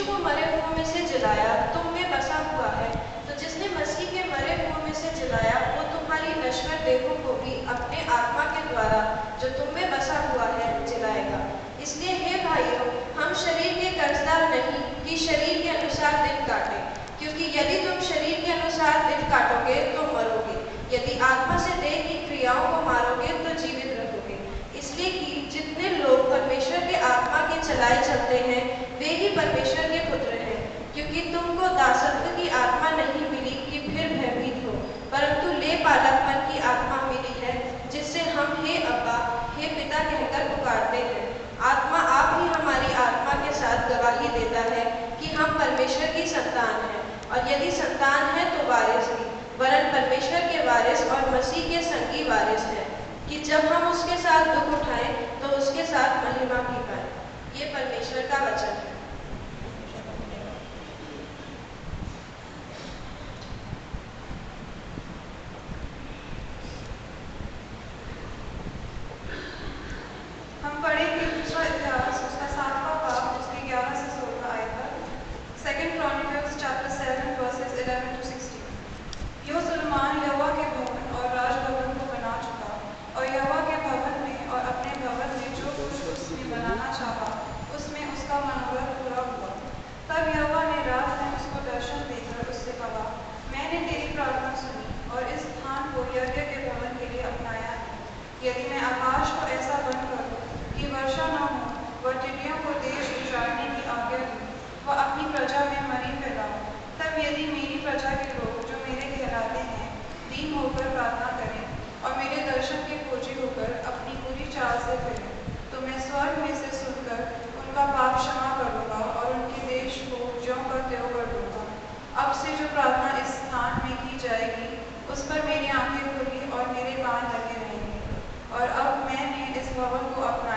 यीशु को मरे हुओं में से जिलाया तुम में बसा हुआ है, तो जिसने मसीह के मरे हुओं में से जिलाया वो तुम्हारी नश्वर देहों को भी अपने आत्मा के द्वारा जो तुम में बसा हुआ है जिलाएगा। इसलिए हे भाइयों, हम शरीर के कर्जदार नहीं कि शरीर के अनुसार दिन काटें, क्योंकि यदि तुम शरीर के अनुसार दिन काटोगे तो मरोगे, यदि आत्मा से देह की क्रियाओं को मारोगे तो जीवित रहोगे। इसलिए कि जितने लोग परमेश्वर के आत्मा के चलाए चलते हैं वे ही परमेश्वर के पुत्र हैं। क्योंकि तुमको दासत्व की आत्मा नहीं मिली कि फिर भयभीत हो, परंतु ले पालकपन की आत्मा मिली है, जिससे हम हे अब्बा, हे पिता कहकर पुकारते हैं। आत्मा आप ही हमारी आत्मा के साथ गवाही देता है कि हम परमेश्वर की संतान हैं, और यदि संतान है तो वारिस भी, वरन परमेश्वर के वारिस और मसीह के संगी वारिस हैं, कि जब हम उसके साथ दुख उठाएं तो उसके साथ महिमा भी पाएं। ये परमेश्वर का वचन है। हम पढ़ेंगे दूसरा इतिहास उसका 7वां बाब जिसके 11 से 16 आयत तक। 2 Chronicles chapter 7 verses 11 to 16। यो सुलेमान यहोवा के भवन और राजभवन को बना चुका, और यहोवा के भवन में और अपने भवन में जो कुछ उसने बनाना चाहा उसमें उसका मनोरथ पूरा हुआ। तब यहोवा ने रात में उसको दर्शन देकर उससे कहा, मैंने तेरी प्रार्थना सुनी और इस स्थान को यज्ञ के भवन के लिए अपनाया है। यदि मैं आकाश को ऐसा बंद करूं कि वर्षा न हो, वह टिड्डियों को देश उजाड़ने की आज्ञा दूं, वह अपनी प्रजा में मरी फैलाऊं, तब यदि मेरी प्रजा के लोग जो मेरे कहलाते हैं दीन होकर प्रार्थना करें और मेरे दर्शन के खोजी होकर अपनी पूरी चाल से फिरें, तो मैं स्वर्ग में से सुनकर उनका पाप क्षमा करूँगा और उनके देश को ज्यों का त्यों कर दूँगा। अब से जो प्रार्थना इस स्थान में की जाएगी उस पर मेरी आंखें खुली और मेरे कान लगे रहेंगे। और अब मैंने इस भवन को अपना